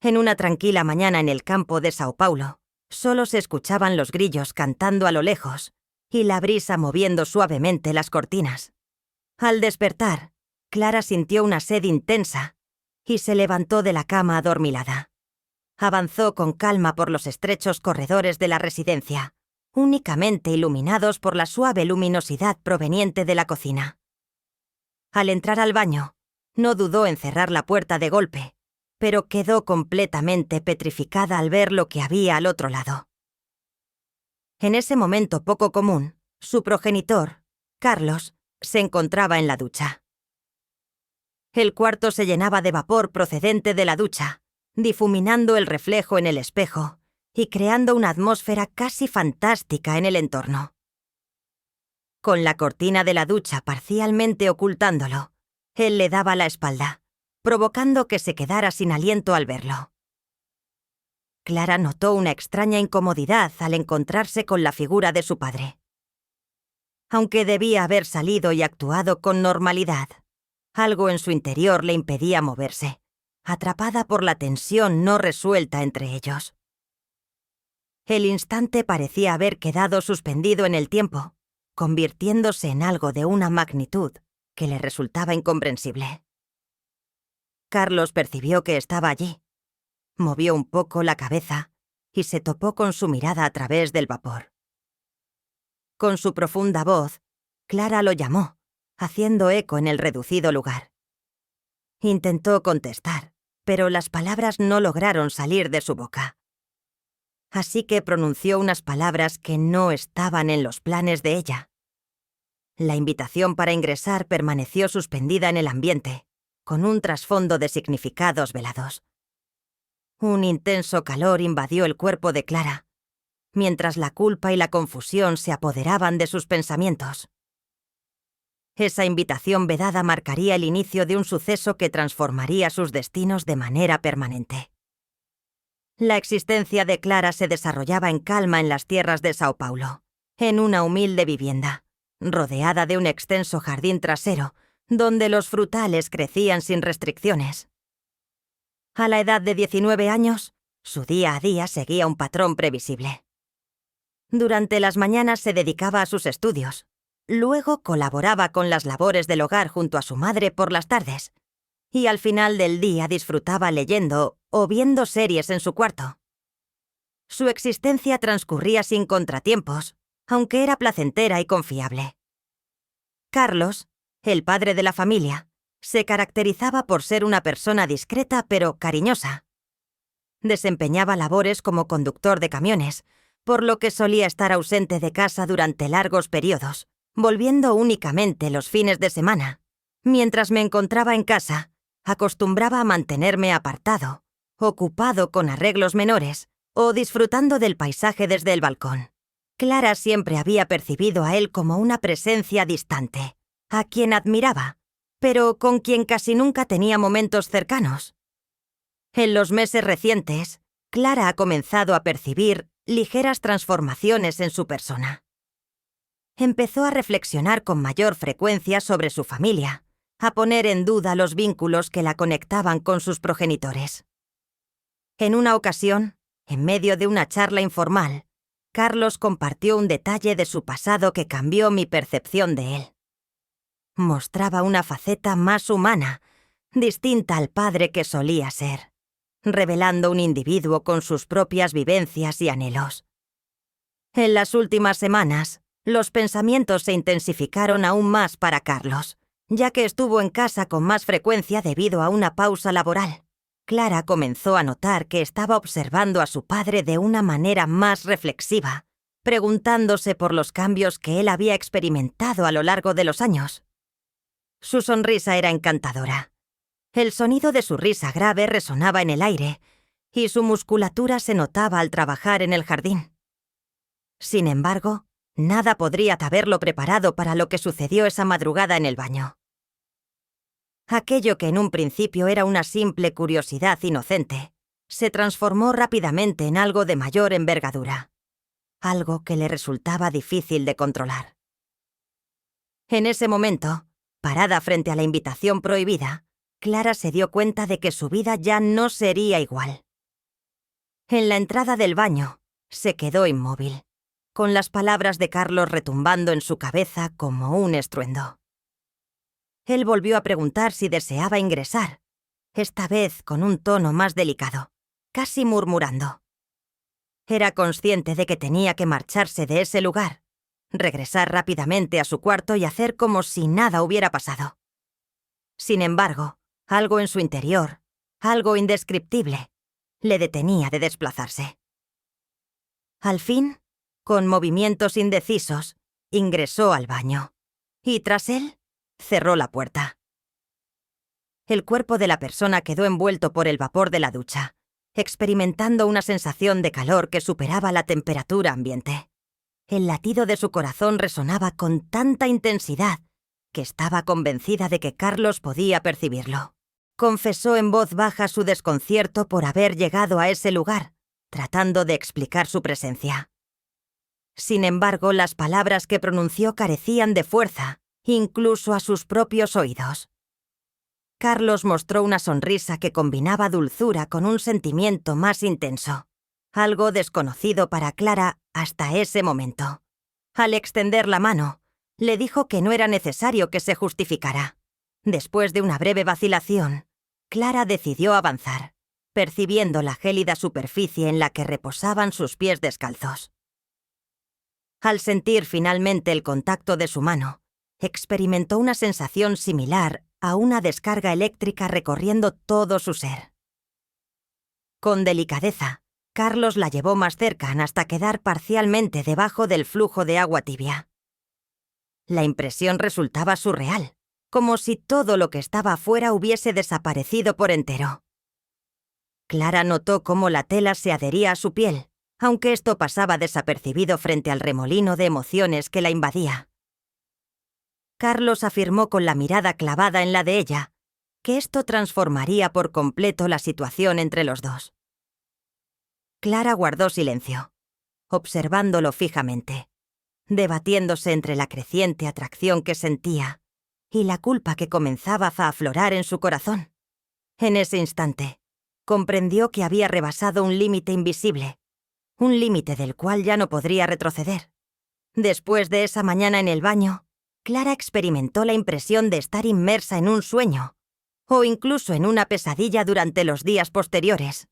En una tranquila mañana en el campo de Sao Paulo, solo se escuchaban los grillos cantando a lo lejos y la brisa moviendo suavemente las cortinas. Al despertar, Clara sintió una sed intensa y se levantó de la cama adormilada. Avanzó con calma por los estrechos corredores de la residencia, únicamente iluminados por la suave luminosidad proveniente de la cocina. Al entrar al baño, no dudó en cerrar la puerta de golpe, pero quedó completamente petrificada al ver lo que había al otro lado. En ese momento poco común, su progenitor, Carlos, se encontraba en la ducha. El cuarto se llenaba de vapor procedente de la ducha, difuminando el reflejo en el espejo y creando una atmósfera casi fantástica en el entorno. Con la cortina de la ducha parcialmente ocultándolo, él le daba la espalda, provocando que se quedara sin aliento al verlo. Clara notó una extraña incomodidad al encontrarse con la figura de su padre. Aunque debía haber salido y actuado con normalidad, algo en su interior le impedía moverse, atrapada por la tensión no resuelta entre ellos. El instante parecía haber quedado suspendido en el tiempo, convirtiéndose en algo de una magnitud que le resultaba incomprensible. Carlos percibió que estaba allí. Movió un poco la cabeza y se topó con su mirada a través del vapor. Con su profunda voz, Clara lo llamó, haciendo eco en el reducido lugar. Intentó contestar, pero las palabras no lograron salir de su boca. Así que pronunció unas palabras que no estaban en los planes de ella. La invitación para ingresar permaneció suspendida en el ambiente, con un trasfondo de significados velados. Un intenso calor invadió el cuerpo de Clara, mientras la culpa y la confusión se apoderaban de sus pensamientos. Esa invitación vedada marcaría el inicio de un suceso que transformaría sus destinos de manera permanente. La existencia de Clara se desarrollaba en calma en las tierras de Sao Paulo, en una humilde vivienda, rodeada de un extenso jardín trasero, donde los frutales crecían sin restricciones. A la edad de 19 años, su día a día seguía un patrón previsible. Durante las mañanas se dedicaba a sus estudios. Luego colaboraba con las labores del hogar junto a su madre por las tardes. Y al final del día disfrutaba leyendo o viendo series en su cuarto. Su existencia transcurría sin contratiempos, aunque era placentera y confiable. Carlos, el padre de la familia, se caracterizaba por ser una persona discreta pero cariñosa. Desempeñaba labores como conductor de camiones, por lo que solía estar ausente de casa durante largos periodos, volviendo únicamente los fines de semana. Mientras me encontraba en casa, acostumbraba a mantenerme apartado, ocupado con arreglos menores o disfrutando del paisaje desde el balcón. Clara siempre había percibido a él como una presencia distante, a quien admiraba, pero con quien casi nunca tenía momentos cercanos. En los meses recientes, Clara ha comenzado a percibir ligeras transformaciones en su persona. Empezó a reflexionar con mayor frecuencia sobre su familia, a poner en duda los vínculos que la conectaban con sus progenitores. En una ocasión, en medio de una charla informal, Carlos compartió un detalle de su pasado que cambió mi percepción de él. Mostraba una faceta más humana, distinta al padre que solía ser, revelando un individuo con sus propias vivencias y anhelos. En las últimas semanas, los pensamientos se intensificaron aún más para Carlos, ya que estuvo en casa con más frecuencia debido a una pausa laboral. Clara comenzó a notar que estaba observando a su padre de una manera más reflexiva, preguntándose por los cambios que él había experimentado a lo largo de los años. Su sonrisa era encantadora. El sonido de su risa grave resonaba en el aire, y su musculatura se notaba al trabajar en el jardín. Sin embargo, nada podría haberlo preparado para lo que sucedió esa madrugada en el baño. Aquello que en un principio era una simple curiosidad inocente, se transformó rápidamente en algo de mayor envergadura, algo que le resultaba difícil de controlar. En ese momento, parada frente a la invitación prohibida, Clara se dio cuenta de que su vida ya no sería igual. En la entrada del baño, se quedó inmóvil, con las palabras de Carlos retumbando en su cabeza como un estruendo. Él volvió a preguntar si deseaba ingresar, esta vez con un tono más delicado, casi murmurando. Era consciente de que tenía que marcharse de ese lugar, regresar rápidamente a su cuarto y hacer como si nada hubiera pasado. Sin embargo, algo en su interior, algo indescriptible, le detenía de desplazarse. Al fin, con movimientos indecisos, ingresó al baño, y tras él, cerró la puerta. El cuerpo de la persona quedó envuelto por el vapor de la ducha, experimentando una sensación de calor que superaba la temperatura ambiente. El latido de su corazón resonaba con tanta intensidad que estaba convencida de que Carlos podía percibirlo. Confesó en voz baja su desconcierto por haber llegado a ese lugar, tratando de explicar su presencia. Sin embargo, las palabras que pronunció carecían de fuerza, incluso a sus propios oídos. Carlos mostró una sonrisa que combinaba dulzura con un sentimiento más intenso, algo desconocido para Clara hasta ese momento. Al extender la mano, le dijo que no era necesario que se justificara. Después de una breve vacilación, Clara decidió avanzar, percibiendo la gélida superficie en la que reposaban sus pies descalzos. Al sentir finalmente el contacto de su mano, experimentó una sensación similar a una descarga eléctrica recorriendo todo su ser. Con delicadeza, Carlos la llevó más cerca hasta quedar parcialmente debajo del flujo de agua tibia. La impresión resultaba surreal, como si todo lo que estaba afuera hubiese desaparecido por entero. Clara notó cómo la tela se adhería a su piel, aunque esto pasaba desapercibido frente al remolino de emociones que la invadía. Carlos afirmó con la mirada clavada en la de ella que esto transformaría por completo la situación entre los dos. Clara guardó silencio, observándolo fijamente, debatiéndose entre la creciente atracción que sentía y la culpa que comenzaba a aflorar en su corazón. En ese instante, comprendió que había rebasado un límite invisible, un límite del cual ya no podría retroceder. Después de esa mañana en el baño, Clara experimentó la impresión de estar inmersa en un sueño, o incluso en una pesadilla durante los días posteriores.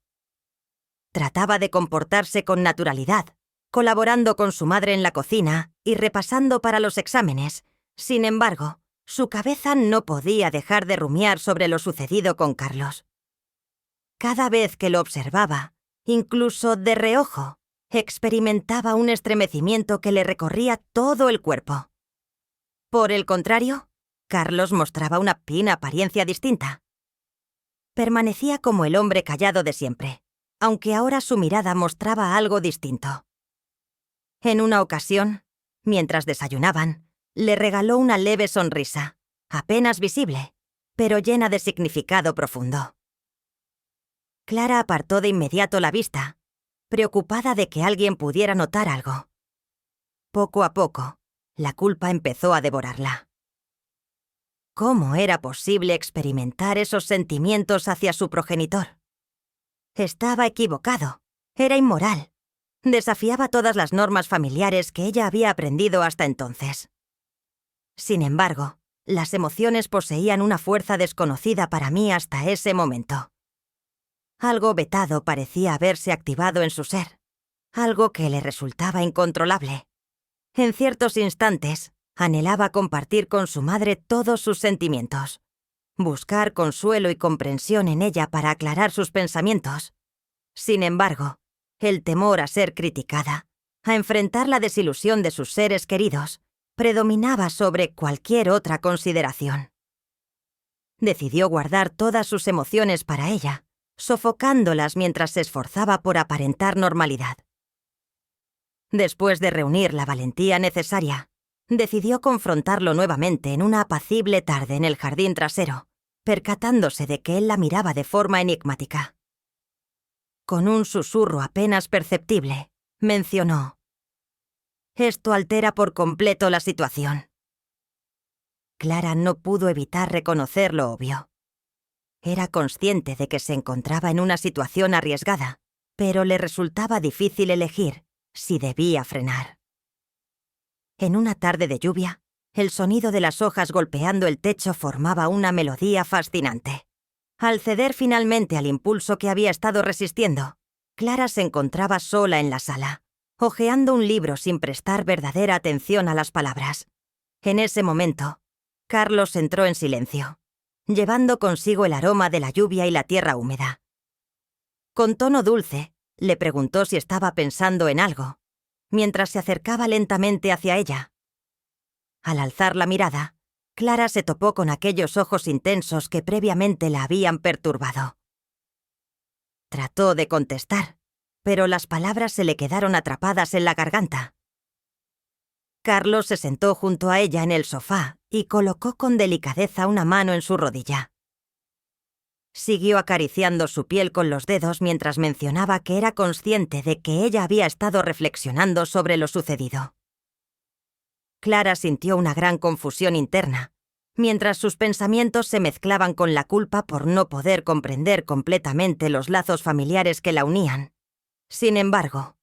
Trataba de comportarse con naturalidad, colaborando con su madre en la cocina y repasando para los exámenes. Sin embargo, su cabeza no podía dejar de rumiar sobre lo sucedido con Carlos. Cada vez que lo observaba, incluso de reojo, experimentaba un estremecimiento que le recorría todo el cuerpo. Por el contrario, Carlos mostraba una apariencia distinta. Permanecía como el hombre callado de siempre, aunque ahora su mirada mostraba algo distinto. En una ocasión, mientras desayunaban, le regaló una leve sonrisa, apenas visible, pero llena de significado profundo. Clara apartó de inmediato la vista, preocupada de que alguien pudiera notar algo. Poco a poco, la culpa empezó a devorarla. ¿Cómo era posible experimentar esos sentimientos hacia su progenitor? Estaba equivocado, era inmoral, desafiaba todas las normas familiares que ella había aprendido hasta entonces. Sin embargo, las emociones poseían una fuerza desconocida para mí hasta ese momento. Algo vetado parecía haberse activado en su ser, algo que le resultaba incontrolable. En ciertos instantes, anhelaba compartir con su madre todos sus sentimientos, buscar consuelo y comprensión en ella para aclarar sus pensamientos. Sin embargo, el temor a ser criticada, a enfrentar la desilusión de sus seres queridos, predominaba sobre cualquier otra consideración. Decidió guardar todas sus emociones para ella, sofocándolas mientras se esforzaba por aparentar normalidad. Después de reunir la valentía necesaria, decidió confrontarlo nuevamente en una apacible tarde en el jardín trasero, percatándose de que él la miraba de forma enigmática. Con un susurro apenas perceptible, mencionó: «Esto altera por completo la situación». Clara no pudo evitar reconocer lo obvio. Era consciente de que se encontraba en una situación arriesgada, pero le resultaba difícil elegir si debía frenar. En una tarde de lluvia, el sonido de las hojas golpeando el techo formaba una melodía fascinante. Al ceder finalmente al impulso que había estado resistiendo, Clara se encontraba sola en la sala, hojeando un libro sin prestar verdadera atención a las palabras. En ese momento, Carlos entró en silencio, llevando consigo el aroma de la lluvia y la tierra húmeda. Con tono dulce, le preguntó si estaba pensando en algo, mientras se acercaba lentamente hacia ella. Al alzar la mirada, Clara se topó con aquellos ojos intensos que previamente la habían perturbado. Trató de contestar, pero las palabras se le quedaron atrapadas en la garganta. Carlos se sentó junto a ella en el sofá y colocó con delicadeza una mano en su rodilla. Siguió acariciando su piel con los dedos mientras mencionaba que era consciente de que ella había estado reflexionando sobre lo sucedido. Clara sintió una gran confusión interna, mientras sus pensamientos se mezclaban con la culpa por no poder comprender completamente los lazos familiares que la unían. Sin embargo,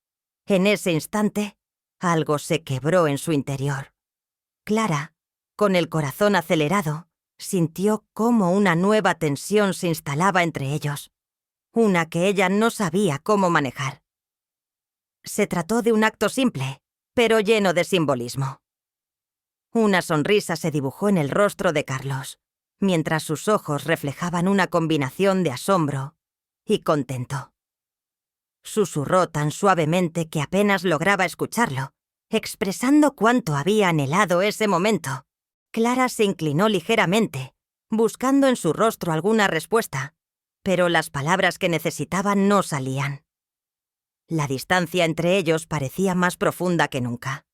en ese instante, algo se quebró en su interior. Clara, con el corazón acelerado, sintió cómo una nueva tensión se instalaba entre ellos, una que ella no sabía cómo manejar. Se trató de un acto simple, pero lleno de simbolismo. Una sonrisa se dibujó en el rostro de Carlos, mientras sus ojos reflejaban una combinación de asombro y contento. Susurró tan suavemente que apenas lograba escucharlo, expresando cuánto había anhelado ese momento. Clara se inclinó ligeramente, buscando en su rostro alguna respuesta, pero las palabras que necesitaba no salían. La distancia entre ellos parecía más profunda que nunca.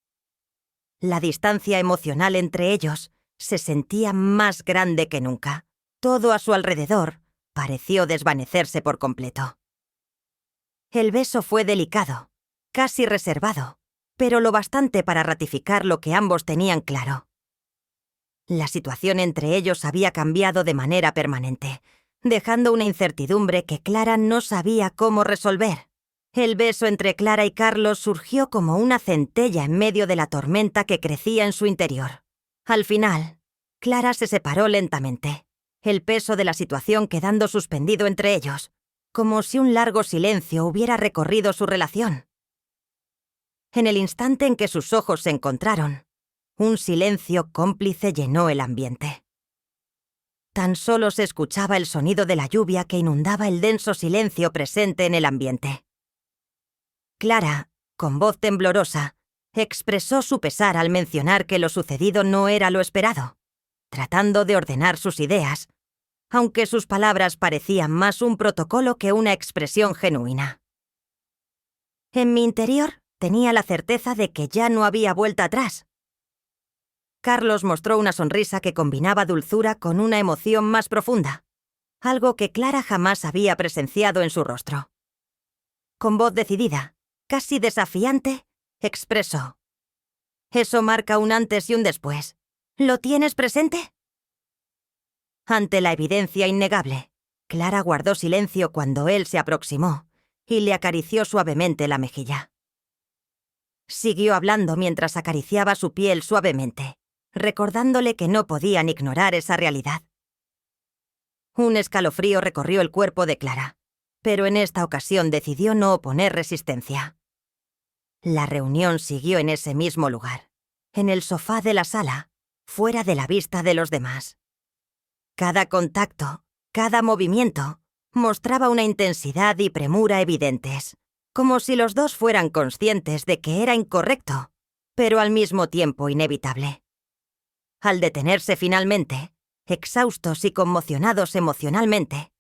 La distancia emocional entre ellos se sentía más grande que nunca. Todo a su alrededor pareció desvanecerse por completo. El beso fue delicado, casi reservado, pero lo bastante para ratificar lo que ambos tenían claro. La situación entre ellos había cambiado de manera permanente, dejando una incertidumbre que Clara no sabía cómo resolver. El beso entre Clara y Carlos surgió como una centella en medio de la tormenta que crecía en su interior. Al final, Clara se separó lentamente, el peso de la situación quedando suspendido entre ellos, como si un largo silencio hubiera recorrido su relación. En el instante en que sus ojos se encontraron, un silencio cómplice llenó el ambiente. Tan solo se escuchaba el sonido de la lluvia que inundaba el denso silencio presente en el ambiente. Clara, con voz temblorosa, expresó su pesar al mencionar que lo sucedido no era lo esperado, tratando de ordenar sus ideas, aunque sus palabras parecían más un protocolo que una expresión genuina. En mi interior tenía la certeza de que ya no había vuelta atrás. Carlos mostró una sonrisa que combinaba dulzura con una emoción más profunda, algo que Clara jamás había presenciado en su rostro. Con voz decidida, casi desafiante, expresó: «Eso marca un antes y un después. ¿Lo tienes presente?». Ante la evidencia innegable, Clara guardó silencio cuando él se aproximó y le acarició suavemente la mejilla. Siguió hablando mientras acariciaba su piel suavemente, recordándole que no podían ignorar esa realidad. Un escalofrío recorrió el cuerpo de Clara, pero en esta ocasión decidió no oponer resistencia. La reunión siguió en ese mismo lugar, en el sofá de la sala, fuera de la vista de los demás. Cada contacto, cada movimiento, mostraba una intensidad y premura evidentes, como si los dos fueran conscientes de que era incorrecto, pero al mismo tiempo inevitable. Al detenerse finalmente, exhaustos y conmocionados emocionalmente,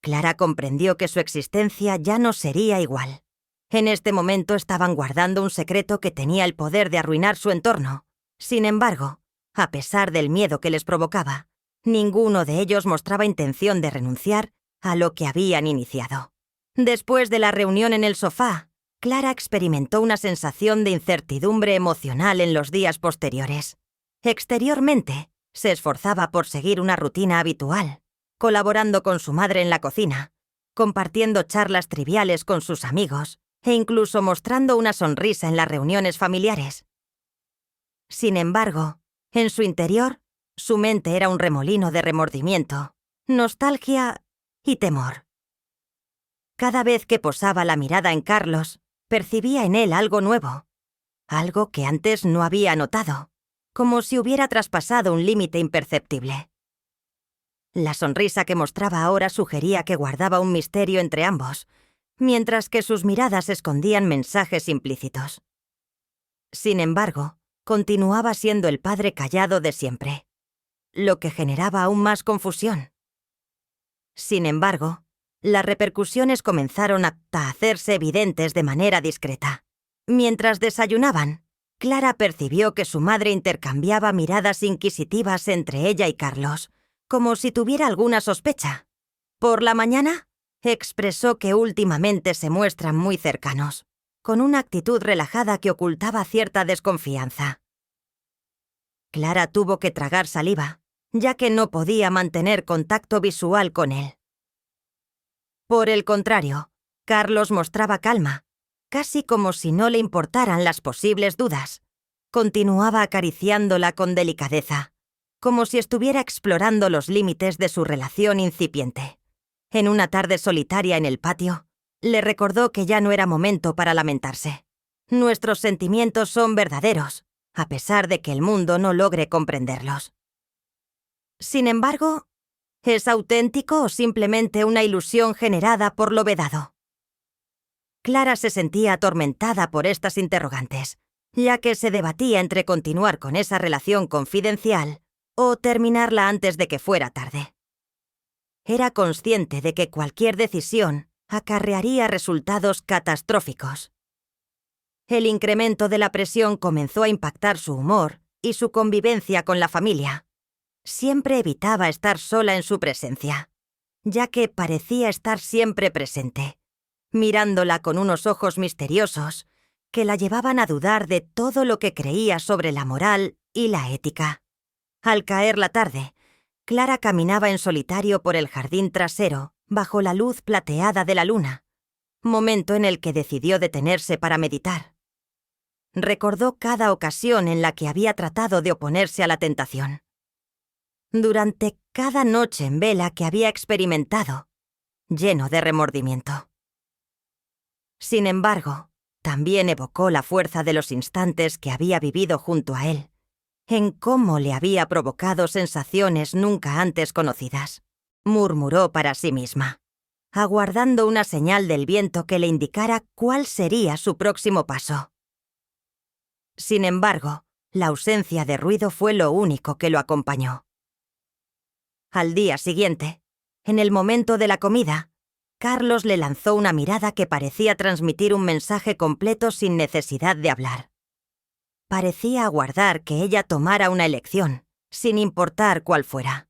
Clara comprendió que su existencia ya no sería igual. En este momento estaban guardando un secreto que tenía el poder de arruinar su entorno. Sin embargo, a pesar del miedo que les provocaba, ninguno de ellos mostraba intención de renunciar a lo que habían iniciado. Después de la reunión en el sofá, Clara experimentó una sensación de incertidumbre emocional en los días posteriores. Exteriormente, se esforzaba por seguir una rutina habitual, colaborando con su madre en la cocina, compartiendo charlas triviales con sus amigos e incluso mostrando una sonrisa en las reuniones familiares. Sin embargo, en su interior, su mente era un remolino de remordimiento, nostalgia y temor. Cada vez que posaba la mirada en Carlos, percibía en él algo nuevo, algo que antes no había notado, como si hubiera traspasado un límite imperceptible. La sonrisa que mostraba ahora sugería que guardaba un misterio entre ambos, mientras que sus miradas escondían mensajes implícitos. Sin embargo, continuaba siendo el padre callado de siempre, lo que generaba aún más confusión. Sin embargo, las repercusiones comenzaron a hacerse evidentes de manera discreta. Mientras desayunaban, Clara percibió que su madre intercambiaba miradas inquisitivas entre ella y Carlos, como si tuviera alguna sospecha. Por la mañana, expresó que últimamente se muestran muy cercanos, con una actitud relajada que ocultaba cierta desconfianza. Clara tuvo que tragar saliva, ya que no podía mantener contacto visual con él. Por el contrario, Carlos mostraba calma, casi como si no le importaran las posibles dudas. Continuaba acariciándola con delicadeza, como si estuviera explorando los límites de su relación incipiente. En una tarde solitaria en el patio, le recordó que ya no era momento para lamentarse. Nuestros sentimientos son verdaderos, a pesar de que el mundo no logre comprenderlos. Sin embargo, ¿es auténtico o simplemente una ilusión generada por lo vedado? Clara se sentía atormentada por estas interrogantes, ya que se debatía entre continuar con esa relación confidencial o terminarla antes de que fuera tarde. Era consciente de que cualquier decisión acarrearía resultados catastróficos. El incremento de la presión comenzó a impactar su humor y su convivencia con la familia. Siempre evitaba estar sola en su presencia, ya que parecía estar siempre presente, mirándola con unos ojos misteriosos que la llevaban a dudar de todo lo que creía sobre la moral y la ética. Al caer la tarde, Clara caminaba en solitario por el jardín trasero, bajo la luz plateada de la luna, momento en el que decidió detenerse para meditar. Recordó cada ocasión en la que había tratado de oponerse a la tentación. Durante cada noche en vela que había experimentado, lleno de remordimiento. Sin embargo, también evocó la fuerza de los instantes que había vivido junto a él, en cómo le había provocado sensaciones nunca antes conocidas. Murmuró para sí misma, aguardando una señal del viento que le indicara cuál sería su próximo paso. Sin embargo, la ausencia de ruido fue lo único que lo acompañó. Al día siguiente, en el momento de la comida, Carlos le lanzó una mirada que parecía transmitir un mensaje completo sin necesidad de hablar. Parecía aguardar que ella tomara una elección, sin importar cuál fuera.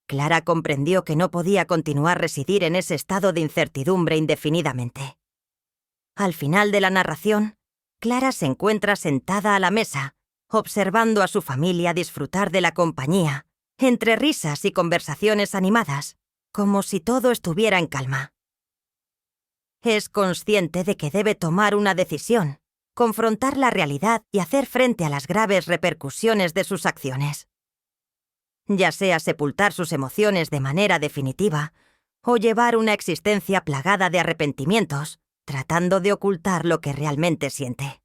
Clara comprendió que no podía continuar residir en ese estado de incertidumbre indefinidamente. Al final de la narración, Clara se encuentra sentada a la mesa, observando a su familia disfrutar de la compañía, entre risas y conversaciones animadas, como si todo estuviera en calma. Es consciente de que debe tomar una decisión, confrontar la realidad y hacer frente a las graves repercusiones de sus acciones. Ya sea sepultar sus emociones de manera definitiva o llevar una existencia plagada de arrepentimientos, tratando de ocultar lo que realmente siente.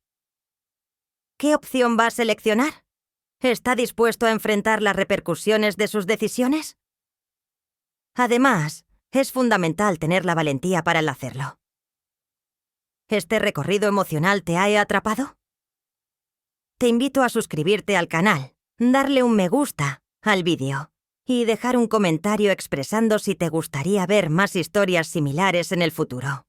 ¿Qué opción va a seleccionar? ¿Está dispuesto a enfrentar las repercusiones de sus decisiones? Además, es fundamental tener la valentía para hacerlo. ¿Este recorrido emocional te ha atrapado? Te invito a suscribirte al canal, darle un me gusta al vídeo y dejar un comentario expresando si te gustaría ver más historias similares en el futuro.